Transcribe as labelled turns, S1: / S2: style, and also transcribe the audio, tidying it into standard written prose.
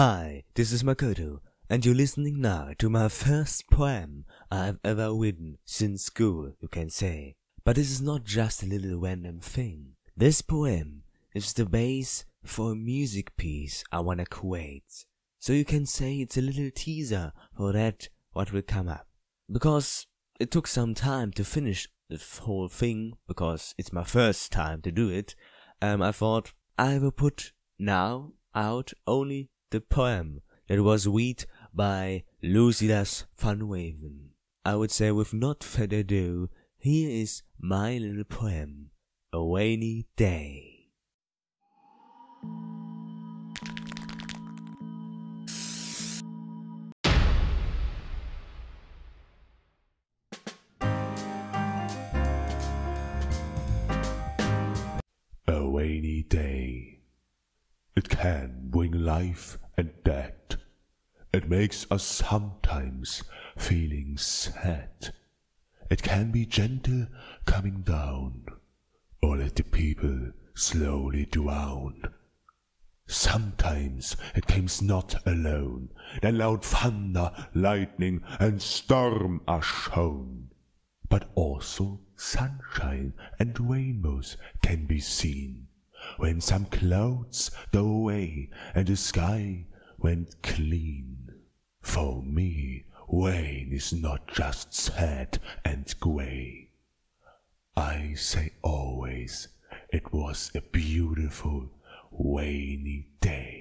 S1: Hi, this is Makoto, and you're listening now to my first poem I've ever written since school, you can say. But this is not just a little random thing. This poem is the base for a music piece I wanna create. So you can say it's a little teaser for that what will come up. Because it took some time to finish the whole thing, because it's my first time to do it, I thought I will put now out only the poem that was read by Lucidas van Raven. I would say with not further ado, here is my little poem, A Rainy Day.
S2: A rainy day. It can bring life and death. It makes us sometimes feeling sad. It can be gentle coming down, or let the people slowly drown. Sometimes it comes not alone, then loud thunder, lightning, and storm are shown. But also sunshine and rainbows can be seen, when some clouds go away and the sky went clean. For me, rain is not just sad and grey. I say always, it was a beautiful rainy day.